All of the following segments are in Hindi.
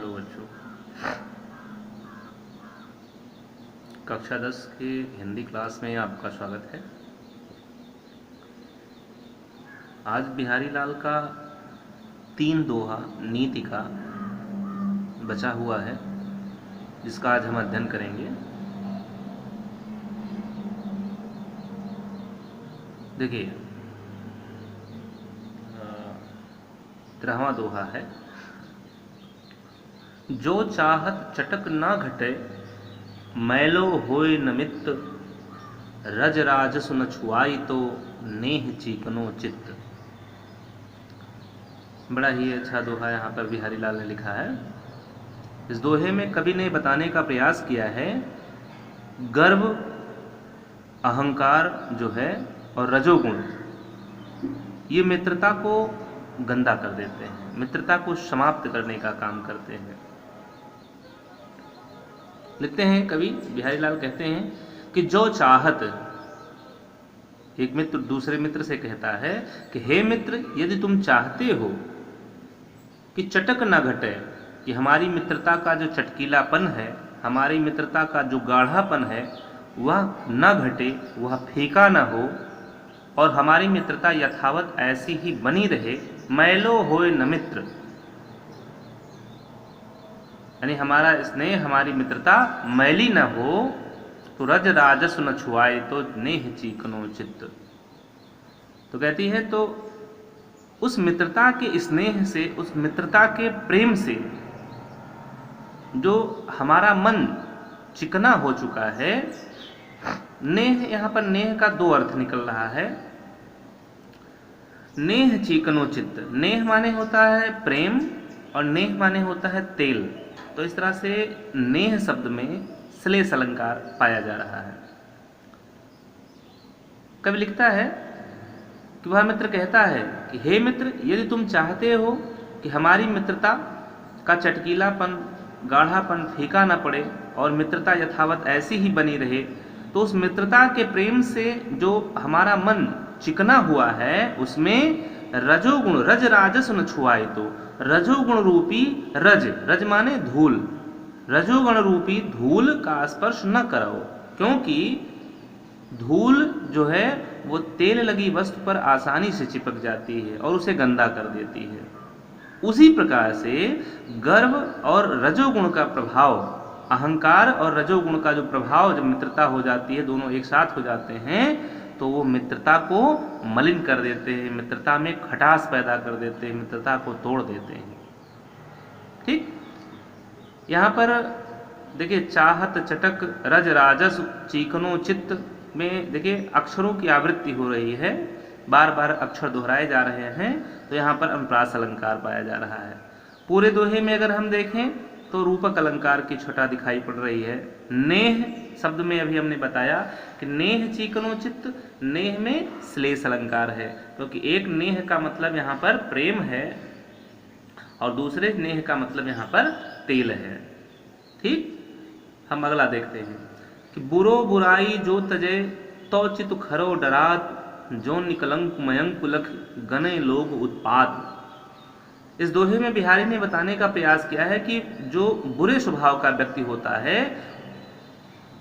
हेलो बच्चों, कक्षा 10 की हिंदी क्लास में आपका स्वागत है। आज बिहारी लाल का 3 दोहा नीति का बचा हुआ है, जिसका आज हम अध्ययन करेंगे। देखिए, 13वां दोहा है, जो चाहत चटक ना घटे, मैलो होय न मित्त, रज राजस न छुआई तो नेह चीकनो चित्त। बड़ा ही अच्छा दोहा यहाँ पर बिहारी लाल ने लिखा है। इस दोहे में कवि ने बताने का प्रयास किया है, गर्व, अहंकार जो है और रजोगुण, ये मित्रता को गंदा कर देते हैं, मित्रता को समाप्त करने का काम करते हैं। लिखते हैं कवि बिहारी लाल, कहते हैं कि जो चाहत, एक मित्र दूसरे मित्र से कहता है कि हे मित्र, यदि तुम चाहते हो कि चटक ना घटे, कि हमारी मित्रता का जो चटकीलापन है, हमारी मित्रता का जो गाढ़ापन है वह ना घटे, वह फीका ना हो, और हमारी मित्रता यथावत ऐसी ही बनी रहे, मैलो होए न मित्र, यानी हमारा स्नेह, हमारी मित्रता मैली न हो, तो रज राजस न छुआए तो नेह चीकनो चित्त। तो कहती है, तो उस मित्रता के स्नेह से, उस मित्रता के प्रेम से जो हमारा मन चिकना हो चुका है, नेह, यहां पर नेह का 2 अर्थ निकल रहा है। नेह चीकनो चित्त, नेह माने होता है प्रेम और नेह माने होता है तेल। तो इस तरह से नेह शब्द में श्लेष अलंकार पाया जा रहा है। कवि लिखता है कि वह मित्र कहता है कि हे मित्र, यदि तुम चाहते हो कि हमारी मित्रता का चटकीलापन, गाढ़ापन फीका न पड़े और मित्रता यथावत ऐसी ही बनी रहे, तो उस मित्रता के प्रेम से जो हमारा मन चिकना हुआ है, उसमें रजोगुण, रज राजस न छुआए तो, रजोगुण रूपी, रज, रज माने धूल, रजोगुण रूपी धूल का स्पर्श न करो, क्योंकि धूल जो है वो तेल लगी वस्तु पर आसानी से चिपक जाती है और उसे गंदा कर देती है। उसी प्रकार से गर्व और रजोगुण का प्रभाव, अहंकार और रजोगुण का जो प्रभाव जब मित्रता हो जाती है, दोनों एक साथ हो जाते हैं, तो वो मित्रता को मलिन कर देते हैं, मित्रता में खटास पैदा कर देते हैं, मित्रता को तोड़ देते हैं। ठीक, यहाँ पर देखिए, चाहत चटक रज राजस चीकनो चित्त में देखिए अक्षरों की आवृत्ति हो रही है, बार बार अक्षर दोहराए जा रहे हैं, तो यहाँ पर अनुप्रास अलंकार पाया जा रहा है। पूरे दोहे में अगर हम देखें तो रूपक अलंकार की छटा दिखाई पड़ रही है। नेह शब्द में अभी हमने बताया कि नेह चीकनो चित्त, नेह में श्लेष अलंकार है, क्योंकि एक नेह का मतलब यहाँ पर प्रेम है और दूसरे नेह का मतलब यहाँ पर तेल है। ठीक, हम अगला देखते हैं कि बुरो बुराई जो तजे, तो चित खरो डरात, जो निकलंक मयंक लख, गने लोग उत्पात। इस दोहे में बिहारी ने बताने का प्रयास किया है कि जो बुरे स्वभाव का व्यक्ति होता है,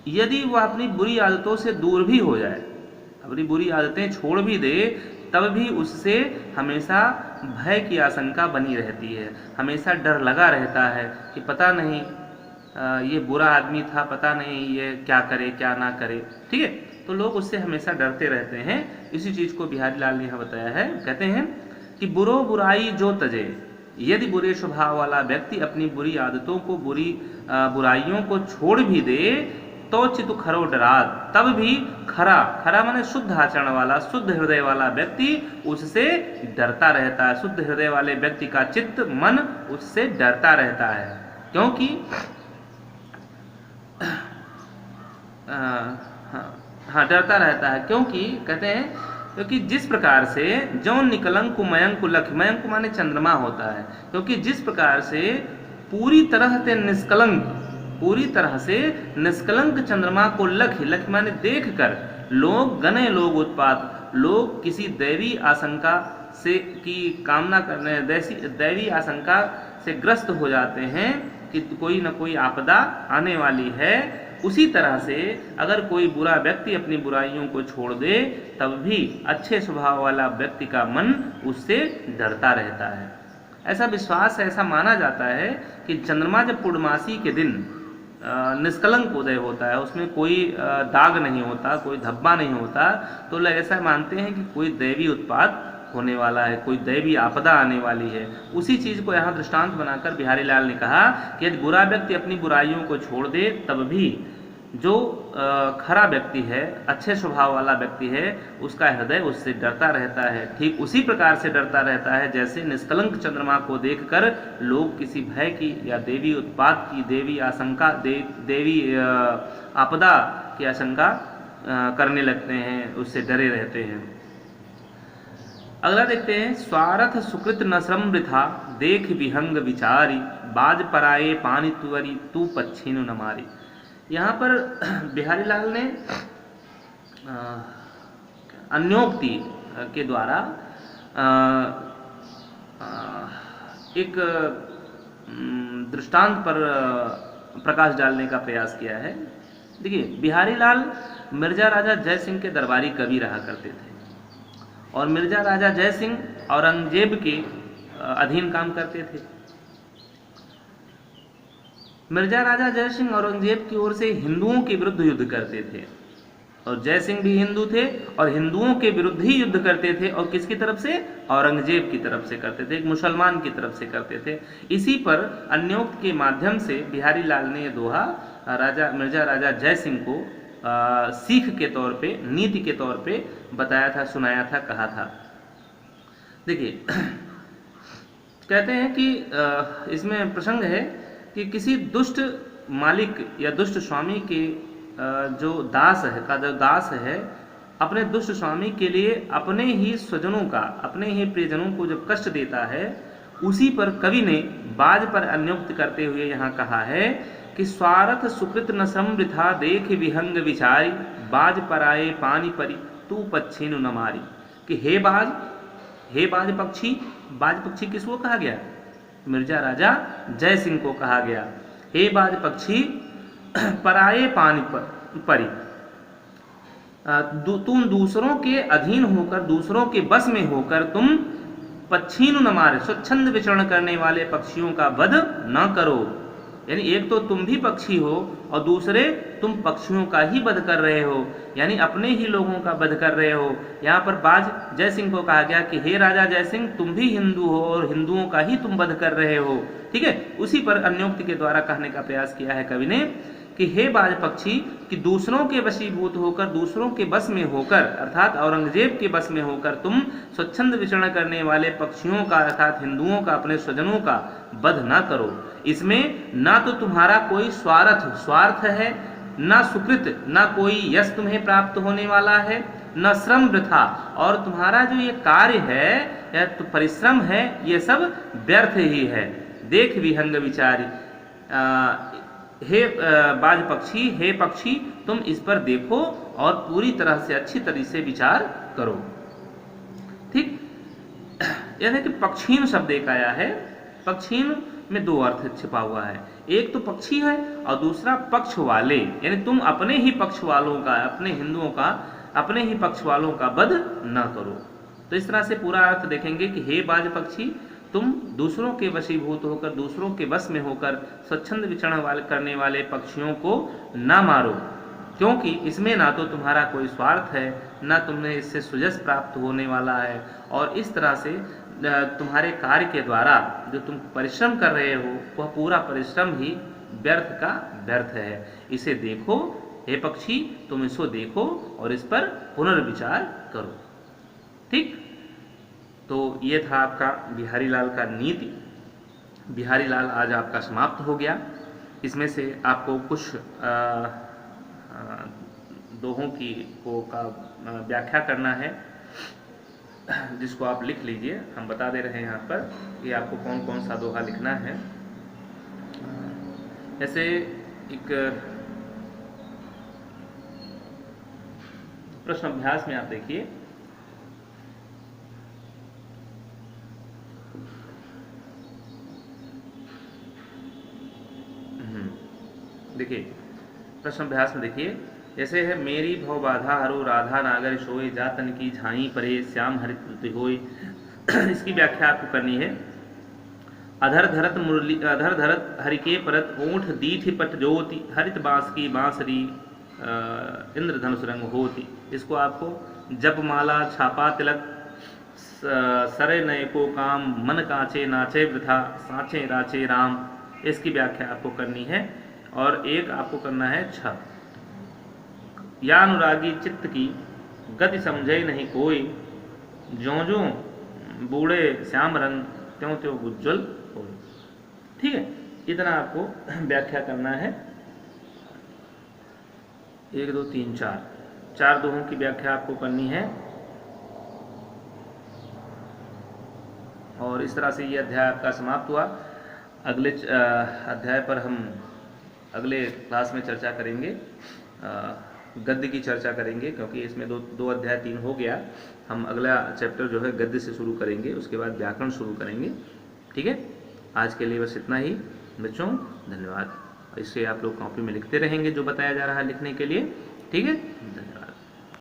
यदि वह अपनी बुरी आदतों से दूर भी हो जाए, अपनी बुरी आदतें छोड़ भी दे, तब भी उससे हमेशा भय की आशंका बनी रहती है, हमेशा डर लगा रहता है कि पता नहीं ये बुरा आदमी था, पता नहीं ये क्या करे क्या ना करे। ठीक है, तो लोग उससे हमेशा डरते रहते हैं। इसी चीज को बिहारी लाल ने यहाँ बताया है। कहते हैं कि बुरो बुराई जो तजे, यदि बुरे स्वभाव वाला व्यक्ति अपनी बुरी आदतों को, बुराइयों को छोड़ भी दे, तो चित खरो डरात, तब भी खरा, खरा माने शुद्ध आचरण वाला, शुद्ध हृदय वाला व्यक्ति उससे डरता रहता है। शुद्ध हृदय वाले व्यक्ति का चित्त, मन उससे डरता रहता है, क्योंकि डरता रहता है, क्योंकि कहते हैं, क्योंकि जिस प्रकार से जो निकलंक मयंक लख, मयंक माने चंद्रमा होता है, क्योंकि जिस प्रकार से पूरी तरह से निष्कलंक, पूरी तरह से निष्कलंक चंद्रमा को लख, लख माने देख कर लोग, गने लोग उत्पात, लोग किसी दैवी आशंका से की कामना करने, दैवी आशंका से ग्रस्त हो जाते हैं, कि कोई न कोई आपदा आने वाली है, उसी तरह से अगर कोई बुरा व्यक्ति अपनी बुराइयों को छोड़ दे तब भी अच्छे स्वभाव वाला व्यक्ति का मन उससे डरता रहता है। ऐसा विश्वास है, ऐसा माना जाता है कि चंद्रमा जब पूर्णमासी के दिन निष्कलंक उदय होता है, उसमें कोई दाग नहीं होता, कोई धब्बा नहीं होता, तो लोग ऐसा मानते हैं कि कोई दैवी उत्पात होने वाला है, कोई दैवी आपदा आने वाली है। उसी चीज को यहाँ दृष्टांत बनाकर बिहारी लाल ने कहा कि यदि बुरा व्यक्ति अपनी बुराइयों को छोड़ दे तब भी जो खरा व्यक्ति है, अच्छे स्वभाव वाला व्यक्ति है, उसका हृदय उससे डरता रहता है। ठीक उसी प्रकार से डरता रहता है जैसे निष्कलंक चंद्रमा को देखकर लोग किसी भय की या देवी उत्पात की, देवी आशंका, देवी आपदा की आशंका करने लगते हैं, उससे डरे रहते हैं। अगला देखते हैं, स्वार्थ सुकृत न श्रम वृथा, देख विहंग विचारी, बाज पराए पानी तुअरी, तू पच्छिनु न मारी। यहाँ पर बिहारी लाल ने अन्योक्ति के द्वारा एक दृष्टांत पर प्रकाश डालने का प्रयास किया है। देखिए, बिहारी लाल मिर्जा राजा जय सिंह के दरबारी कवि रहा करते थे और मिर्जा राजा जय सिंह औरंगजेब के अधीन काम करते थे। मिर्जा राजा जय सिंह औरंगजेब की ओर से हिंदुओं के विरुद्ध युद्ध करते थे और जय सिंह भी हिंदू थे और हिंदुओं के विरुद्ध ही युद्ध करते थे। और किसकी तरफ से? औरंगजेब की तरफ से करते थे, एक मुसलमान की तरफ से करते थे। इसी पर अन्योक्त के माध्यम से बिहारी लाल ने यह दोहा मिर्जा राजा जय सिंह को सीख के तौर पे, नीति के तौर पे बताया था, सुनाया था, कहा था। देखिए, कहते हैं कि इसमें प्रसंग है कि किसी दुष्ट मालिक या दुष्ट स्वामी के जो दास है अपने दुष्ट स्वामी के लिए अपने ही स्वजनों का, अपने ही प्रियजनों को जब कष्ट देता है, उसी पर कवि ने बाज पर अन्योक्त करते हुए यहाँ कहा है कि स्वार्थ सुकृत न समृथा, देख विहंग विचारी, बाज पराए पानी परी, तू पच्छिनु न मारी। कि हे बाज पक्षी, बाज पक्षी किसको कहा गया? मिर्जा राजा जय सिंह को कहा गया। हे बाज पक्षी, पराए पानी परी, तुम दूसरों के अधीन होकर, दूसरों के बस में होकर तुम पच्छिनु न मारे, स्वच्छंद विचरण करने वाले पक्षियों का वध न करो। यानी एक तो तुम भी पक्षी हो और दूसरे तुम पक्षियों का ही वध कर रहे हो, यानी अपने ही लोगों का वध कर रहे हो। यहाँ पर बाज जय सिंह को कहा गया कि हे राजा जय सिंह, तुम भी हिंदू हो और हिंदुओं का ही तुम वध कर रहे हो। ठीक है, उसी पर अन्योक्ति के द्वारा कहने का प्रयास किया है कवि ने कि हे बाज पक्षी, कि दूसरों के वशीभूत होकर, दूसरों के बस में होकर, अर्थात औरंगजेब के बस में होकर तुम स्वच्छंद विचरण करने वाले पक्षियों का, अर्थात हिंदुओं का, अपने स्वजनों का वध ना करो। इसमें ना तो तुम्हारा कोई स्वार्थ है, ना सुकृत, ना कोई यश तुम्हें प्राप्त होने वाला है, न श्रम वृथा, और तुम्हारा जो ये कार्य है या तो परिश्रम है, ये सब व्यर्थ ही है। देख विहंग विचारी, हे बाज पक्षी, हे पक्षी, तुम इस पर देखो और पूरी तरह से अच्छी तरह से विचार करो। ठीक, यानी कि पक्षीन शब्द एक आया है। पक्षीन में दो अर्थ छिपा हुआ है, एक तो पक्षी है और दूसरा पक्ष वाले, यानी तुम अपने ही पक्ष वालों का, अपने हिंदुओं का, अपने ही पक्ष वालों का वध न करो। तो इस तरह से पूरा अर्थ देखेंगे कि हे बाज पक्षी, तुम दूसरों के वशीभूत होकर, दूसरों के बस में होकर स्वच्छंद विचरण करने वाले पक्षियों को ना मारो, क्योंकि इसमें ना तो तुम्हारा कोई स्वार्थ है, ना तुम्हें इससे सुजस प्राप्त होने वाला है, और इस तरह से तुम्हारे कार्य के द्वारा जो तुम परिश्रम कर रहे हो वह पूरा परिश्रम ही व्यर्थ का व्यर्थ है। इसे देखो हे पक्षी, तुम इसको देखो और इस पर पुनर्विचार करो। ठीक, तो ये था आपका बिहारी लाल का नीति। बिहारी लाल आज आपका समाप्त हो गया। इसमें से आपको कुछ दोहों की का व्याख्या करना है, जिसको आप लिख लीजिए। हम बता दे रहे हैं यहाँ पर कि आपको कौन कौन सा दोहा लिखना है। जैसे एक प्रश्न अभ्यास में आप देखिए, देखिए प्रश्न अभ्यास में देखिए, ऐसे है मेरी भव बाधा हरो राधा नागर सोए जातन की झाई परे श्याम हरित होए। इसकी व्याख्या आपको करनी है। अधर धरत हरिके परत ओठ दीठ पट ज्योति हरित बांस की बांसरी इंद्रधनुष रंग होती। इसको आपको जप माला छापा तिलक सरे नय को काम मन काचे नाचे वृथा साचे राचे राम, इसकी व्याख्या आपको करनी है। और एक आपको करना है छ, या अनुरागी चित्त की गति समझे नहीं कोई, ज्यों ज्यों बूढ़े श्याम रंग त्यों त्यों उज्ज्वल हो। ठीक है, इतना आपको व्याख्या करना है। 1 2 3 4 चार दोहों की व्याख्या आपको करनी है। और इस तरह से ये अध्याय आपका समाप्त हुआ। अगले अध्याय पर हम अगले क्लास में चर्चा करेंगे, गद्य की चर्चा करेंगे, क्योंकि इसमें दो अध्याय 3 हो गया। हम अगला चैप्टर जो है गद्य से शुरू करेंगे, उसके बाद व्याकरण शुरू करेंगे। ठीक है, आज के लिए बस इतना ही बच्चों, धन्यवाद। इसे आप लोग कॉपी में लिखते रहेंगे जो बताया जा रहा है लिखने के लिए। ठीक है, धन्यवाद।